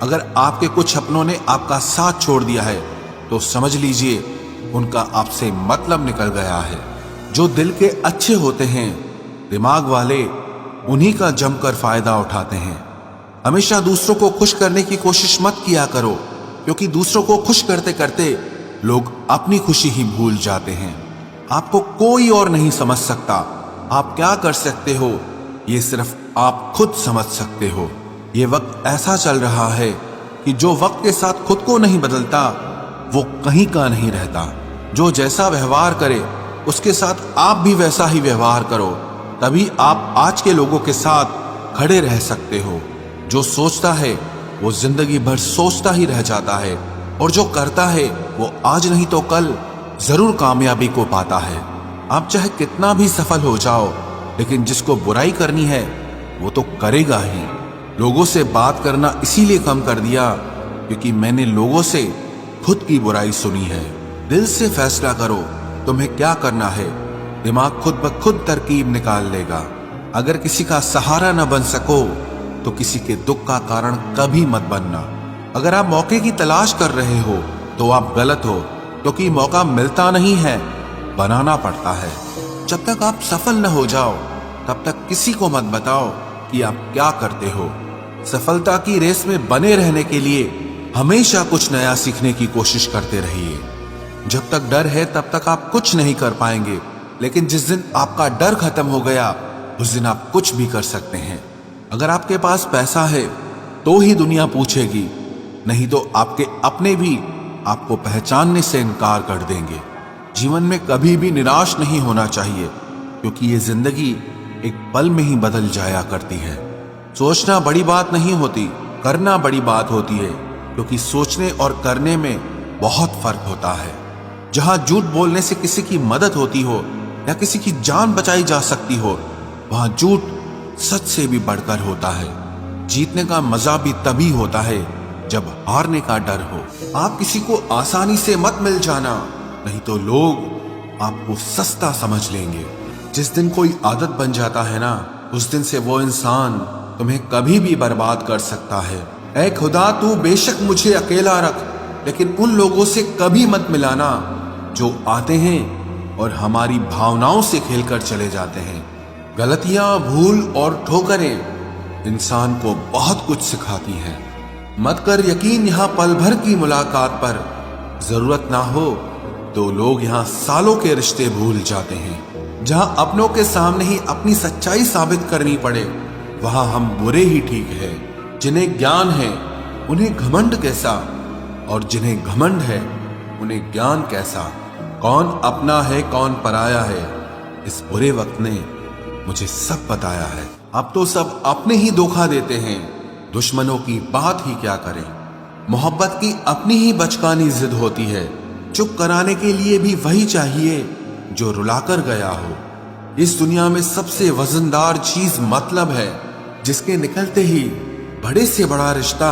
अगर आपके कुछ अपनों ने आपका साथ छोड़ दिया है तो समझ लीजिए उनका आपसे मतलब निकल गया है। जो दिल के अच्छे होते हैं, दिमाग वाले, उन्हीं का जमकर फायदा उठाते हैं। हमेशा दूसरों को खुश करने की कोशिश मत किया करो, क्योंकि दूसरों को खुश करते करते लोग अपनी खुशी ही भूल जाते हैं। आपको कोई और नहीं समझ सकता। आप क्या कर सकते हो ये सिर्फ आप खुद समझ सकते हो। ये वक्त ऐसा चल रहा है कि जो वक्त के साथ खुद को नहीं बदलता वो कहीं का नहीं रहता। जो जैसा व्यवहार करे उसके साथ आप भी वैसा ही व्यवहार करो, तभी आप आज के लोगों के साथ खड़े रह सकते हो। जो सोचता है वो जिंदगी भर सोचता ही रह जाता है, और जो करता है वो आज नहीं तो कल जरूर कामयाबी को पाता है। आप चाहे कितना भी सफल हो जाओ, लेकिन जिसको बुराई करनी है वो तो करेगा ही। लोगों से बात करना इसीलिए कम कर दिया क्योंकि मैंने लोगों से खुद की बुराई सुनी है। दिल से फैसला करो तुम्हें क्या करना है, दिमाग खुद ब खुद तरकीब निकाल लेगा। अगर किसी का सहारा न बन सको तो किसी के दुख का कारण कभी मत बनना। अगर आप मौके की तलाश कर रहे हो तो आप गलत हो, क्योंकि मौका मिलता नहीं है, बनाना पड़ता है। जब तक आप सफल न हो जाओ तब तक किसी को मत बताओ कि आप क्या करते हो। सफलता की रेस में बने रहने के लिए हमेशा कुछ नया सीखने की कोशिश करते रहिए। जब तक डर है तब तक आप कुछ नहीं कर पाएंगे, लेकिन जिस दिन आपका डर खत्म हो गया उस दिन आप कुछ भी कर सकते हैं। अगर आपके पास पैसा है तो ही दुनिया पूछेगी, नहीं तो आपके अपने भी आपको पहचानने से इनकार कर देंगे। जीवन में कभी भी निराश नहीं होना चाहिए, क्योंकि ये जिंदगी एक पल में ही बदल जाया करती है। सोचना बड़ी बात नहीं होती, करना बड़ी बात होती है, क्योंकि सोचने और करने में बहुत फर्क होता है। जहां झूठ बोलने से किसी की मदद होती हो या किसी की जान बचाई जा सकती हो, वहां झूठ सच से भी बढ़कर होता है। जीतने का मजा भी तभी होता है जब हारने का डर हो। आप किसी को आसानी से मत मिल जाना, नहीं तो लोग आपको सस्ता समझ लेंगे। जिस दिन कोई आदत बन जाता है ना, उस दिन से वो इंसान तुम्हें कभी भी बर्बाद कर सकता है। ऐ खुदा, तू बेशक मुझे अकेला रख, लेकिन उन लोगों से कभी मत मिलाना जो आते हैं और हमारी भावनाओं से खेलकर चले जाते हैं। गलतियां, भूल और ठोकरें इंसान को बहुत कुछ सिखाती हैं। मत कर यकीन यहाँ पल भर की मुलाकात पर, जरूरत ना हो तो लोग यहाँ सालों के रिश्ते भूल जाते हैं। जहां अपनों के सामने ही अपनी सच्चाई साबित करनी पड़े, वहां हम बुरे ही ठीक है। जिन्हें ज्ञान है उन्हें घमंड कैसा, और जिन्हें घमंड है उन्हें ज्ञान कैसा। कौन अपना है कौन पराया है, इस बुरे वक्त ने मुझे सब बताया है। अब तो सब अपने ही धोखा देते हैं, दुश्मनों की बात ही क्या करें। मोहब्बत की अपनी ही बचकानी जिद होती है, चुप कराने के लिए भी वही चाहिए जो रुलाकर गया हो। इस दुनिया में सबसे वजनदार चीज मतलब है, जिसके निकलते ही बड़े से बड़ा रिश्ता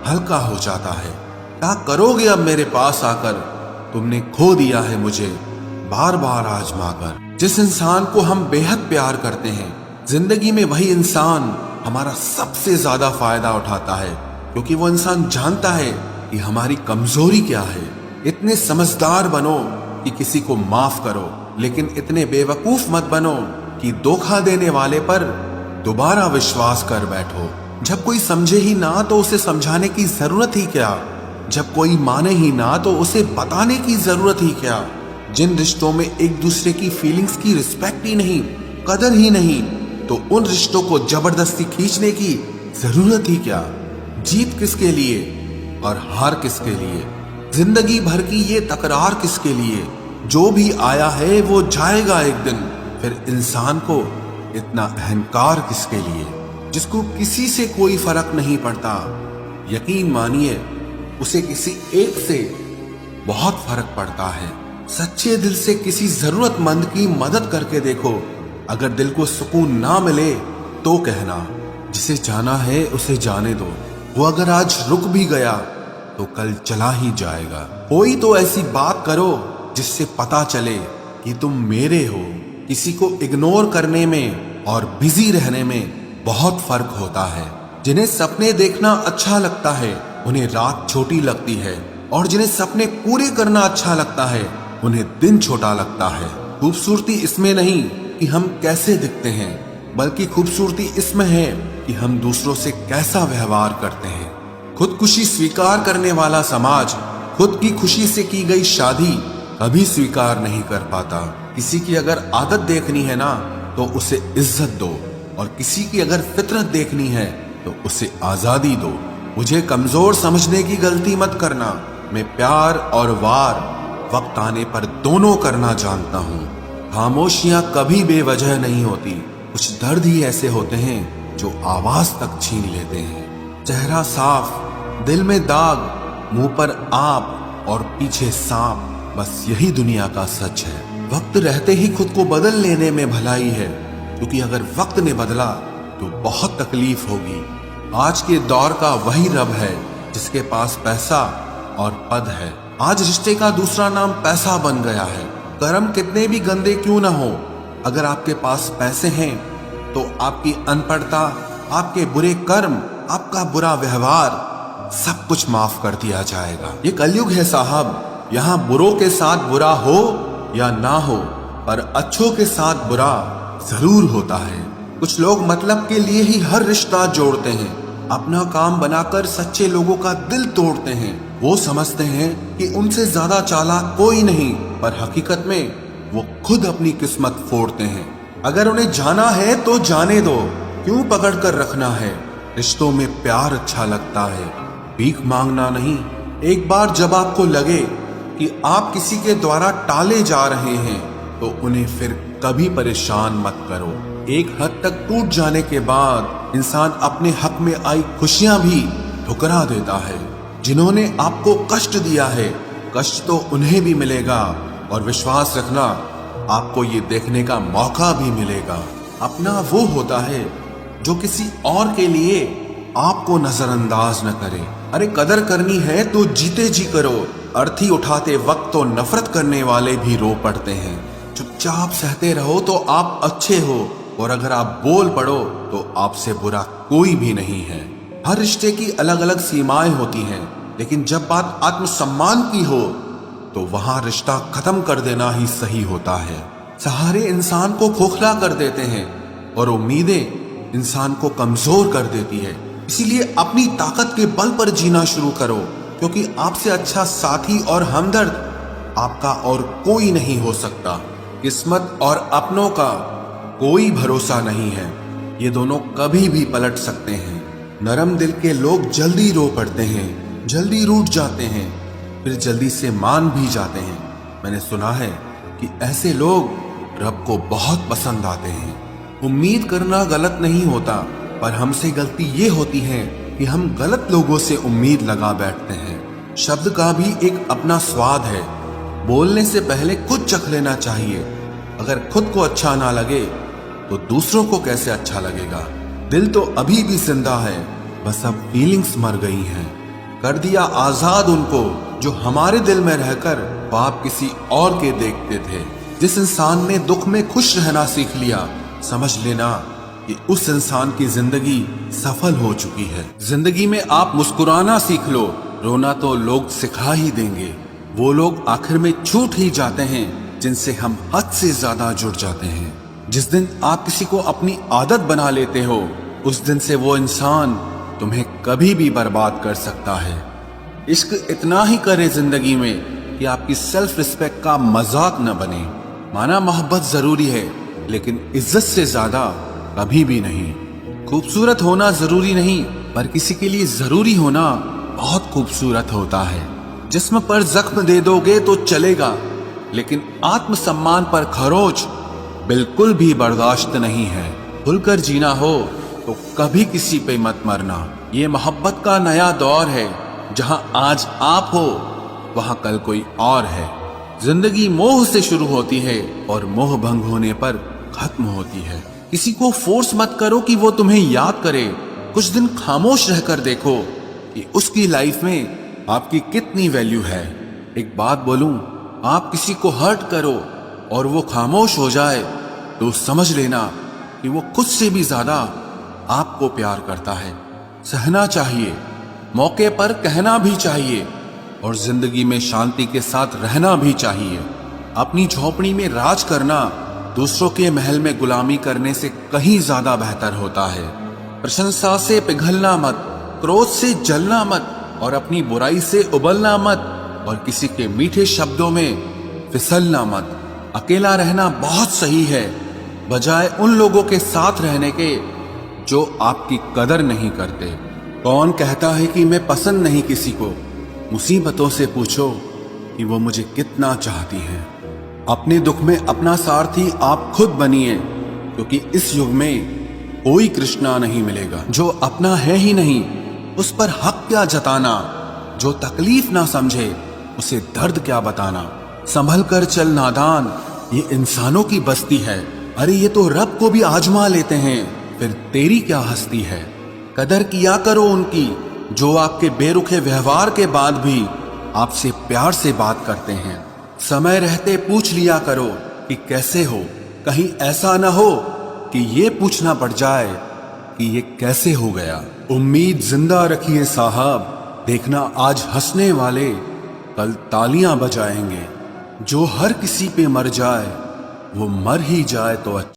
हल्का हो जाता है। क्या करोगे अब मेरे पास आकर, तुमने खो दिया है मुझे बार बार आजमा कर। जिस इंसान को हम बेहद प्यार करते हैं, जिंदगी में वही इंसान हमारा सबसे ज्यादा फायदा उठाता है, क्योंकि वो इंसान जानता है कि हमारी कमजोरी क्या है। इतने समझदार बनो कि किसी को माफ करो, लेकिन इतने बेवकूफ मत बनो कि धोखा देने वाले पर दोबारा विश्वास कर बैठो। जब कोई समझे ही ना तो उसे समझाने की जरूरत ही क्या, जब कोई माने ही ना तो उसे बताने की जरूरत ही क्या। जिन रिश्तों में एक दूसरे की फीलिंग्स की रिस्पेक्ट ही नहीं, कदर ही नहीं, तो उन रिश्तों को जबरदस्ती खींचने की जरूरत ही क्या। जीत किसके लिए और हार किसके लिए, जिंदगी भर की ये तकरार किसके लिए। जो भी आया है वो जाएगा एक दिन, फिर इंसान को इतना अहंकार किसके लिए, जिसको किसी से कोई फर्क नहीं पड़ता। यकीन मानिए उसे किसी एक से बहुत फर्क पड़ता है। सच्चे दिल से किसी जरूरतमंद की मदद करके देखो। अगर दिल को सुकून ना मिले तो कहना, जिसे जाना है उसे जाने दो। वो अगर आज रुक भी गया तो कल चला ही जाएगा। कोई तो ऐसी बात करो जिससे पता चले कि तुम मेरे हो। किसी को इग्नोर करने में और बिजी रहने में बहुत फर्क होता है। जिन्हें सपने देखना अच्छा लगता है उन्हें रात छोटी लगती है, और जिन्हें सपने पूरे करना अच्छा लगता है उन्हें दिन छोटा लगता है। खूबसूरती इसमें नहीं कि हम कैसे दिखते हैं, बल्कि खूबसूरती इसमें है कि हम दूसरों से कैसा व्यवहार करते हैं। खुदकुशी स्वीकार करने वाला समाज खुद की खुशी से की गई शादी कभी स्वीकार नहीं कर पाता। किसी की अगर आदत देखनी है ना तो उसे इज्जत दो, और किसी की अगर फितरत देखनी है तो उसे आजादी दो। मुझे कमजोर समझने की गलती मत करना। मैं प्यार और वार वक्त आने पर दोनों करना जानता हूँ। खामोशियां कभी बेवजह नहीं होती। कुछ दर्द ही ऐसे होते हैं जो आवाज तक छीन लेते हैं। चेहरा साफ, दिल में दाग, मुंह पर आप और पीछे सांप, बस यही दुनिया का सच है। वक्त रहते ही खुद को बदल लेने में भलाई है, क्योंकि अगर वक्त ने बदला तो बहुत तकलीफ होगी। आज के दौर का वही रब है जिसके पास पैसा और पद है। आज रिश्ते का दूसरा नाम पैसा बन गया है। कर्म कितने भी गंदे क्यों ना हो, अगर आपके पास पैसे हैं तो आपकी अनपढ़ता, आपके बुरे कर्म, आपका बुरा व्यवहार सब कुछ माफ कर दिया जाएगा। ये कलयुग है साहब, यहाँ बुरों के साथ बुरा हो या ना हो, पर अच्छों के साथ बुरा जरूर होता है। कुछ लोग मतलब के लिए ही हर रिश्ता जोड़ते हैं, अपना काम बनाकर सच्चे लोगों का दिल तोड़ते हैं। वो समझते हैं कि उनसे ज्यादा चालाक कोई नहीं, पर हकीकत में वो खुद अपनी किस्मत फोड़ते हैं। अगर उन्हें जाना है तो जाने दो, क्यों पकड़ कर रखना है। रिश्तों में प्यार अच्छा लगता है, भीख मांगना नहीं। एक बार जब आपको लगे कि आप किसी के द्वारा टाले जा रहे हैं तो उन्हें फिर कभी परेशान मत करो। एक हद तक टूट जाने के बाद इंसान अपने हक में आई खुशियां भी ठुकरा देता है। जिन्होंने आपको कष्ट दिया है, कष्ट तो उन्हें भी मिलेगा, और विश्वास रखना आपको ये देखने का मौका भी मिलेगा। अपना वो होता है जो किसी और के लिए आपको नजरअंदाज न करे। अरे कदर करनी है तो जीते जी करो। अर्थी उठाते वक्त तो नफरत करने वाले भी रो पड़ते हैं। चुपचाप सहते रहो तो आप अच्छे हो, और अगर आप बोल पड़ो तो आपसे बुरा कोई भी नहीं है। हर रिश्ते की अलग अलग सीमाएं होती हैं, लेकिन जब बात आत्मसम्मान की हो तो वहां रिश्ता खत्म कर देना ही सही होता है। सहारे इंसान को खोखला कर देते हैं, और उम्मीदें इंसान को कमजोर कर देती है। इसीलिए अपनी ताकत के बल पर जीना शुरू करो, क्योंकि आपसे अच्छा साथी और हमदर्द आपका और कोई नहीं हो सकता। किस्मत और अपनों का कोई भरोसा नहीं है, ये दोनों कभी भी पलट सकते हैं। नरम दिल के लोग जल्दी रो पड़ते हैं, जल्दी रूठ जाते हैं, फिर जल्दी से मान भी जाते हैं। मैंने सुना है कि ऐसे लोग रब को बहुत पसंद आते हैं। उम्मीद करना गलत नहीं होता, पर हमसे गलती ये होती है कि हम गलत लोगों से उम्मीद लगा बैठते हैं। शब्द का भी एक अपना स्वाद है, बोलने से पहले खुद चख लेना चाहिए। अगर खुद को अच्छा ना लगे तो दूसरों को कैसे अच्छा लगेगा। दिल तो अभी भी जिंदा है, बस अब फीलिंग्स मर गई हैं। कर दिया आजाद उनको जो हमारे दिल में रहकर ख्वाब किसी और के देखते थे। जिस इंसान ने दुख में खुश रहना सीख लिया, समझ लेना कि उस इंसान की जिंदगी सफल हो चुकी है। जिंदगी में आप मुस्कुराना सीख लो, रोना तो लोग सिखा ही देंगे। वो लोग आखिर में छूट ही जाते हैं जिनसे हम हद से ज्यादा जुड़ जाते हैं। जिस दिन आप किसी को अपनी आदत बना लेते हो, उस दिन से वो इंसान तुम्हें कभी भी बर्बाद कर सकता है। इश्क इतना ही करे जिंदगी में कि आपकी सेल्फ रिस्पेक्ट का मजाक न बने। माना मोहब्बत जरूरी है, लेकिन इज्जत से ज्यादा कभी भी नहीं। खूबसूरत होना जरूरी नहीं, पर किसी के लिए जरूरी होना बहुत खूबसूरत होता है। जिस्म पर जख्म दे दोगे तो चलेगा, लेकिन आत्मसम्मान पर खरोच बिल्कुल भी बर्दाश्त नहीं है। खुलकर जीना हो तो कभी किसी पे मत मरना। ये मोहब्बत का नया दौर है, जहां आज आप हो वहां कल कोई और है। जिंदगी मोह से शुरू होती है और मोह भंग होने पर खत्म होती है। किसी को फोर्स मत करो कि वो तुम्हें याद करे। कुछ दिन खामोश रहकर देखो कि उसकी लाइफ में आपकी कितनी वैल्यू है। एक बात बोलूं, आप किसी को हर्ट करो और वो खामोश हो जाए तो समझ लेना कि वो खुद से भी ज्यादा आपको प्यार करता है। सहना चाहिए, मौके पर कहना भी चाहिए और जिंदगी में शांति के साथ रहना भी चाहिए। अपनी झोपड़ी में राज करना दूसरों के महल में गुलामी करने से कहीं ज्यादा बेहतर होता है। प्रशंसा से पिघलना मत, क्रोध से जलना मत और अपनी बुराई से उबलना मत और किसी के मीठे शब्दों में फिसलना मत। अकेला रहना बहुत सही है बजाय उन लोगों के साथ रहने के जो आपकी कदर नहीं करते। कौन कहता है कि मैं पसंद नहीं किसी को? मुसीबतों से पूछो कि वो मुझे कितना चाहती है। अपने दुख में अपना सारथी आप खुद बनिए, क्योंकि इस युग में कोई कृष्णा नहीं मिलेगा। जो अपना है ही नहीं उस पर हक क्या जताना, जो तकलीफ ना समझे उसे दर्द क्या बताना। संभल कर चल नादान, ये इंसानों की बस्ती है। अरे ये तो रब को भी आजमा लेते हैं, फिर तेरी क्या हस्ती है। कदर किया करो उनकी जो आपके बेरुखे व्यवहार के बाद भी आपसे प्यार से बात करते हैं। समय रहते पूछ लिया करो कि कैसे हो, कहीं ऐसा ना हो कि ये पूछना पड़ जाए कि ये कैसे हो गया। उम्मीद जिंदा रखिए साहब, देखना आज हंसने वाले कल तालियां बजाएंगे। जो हर किसी पे मर जाए वो मर ही जाए तो अच्छा।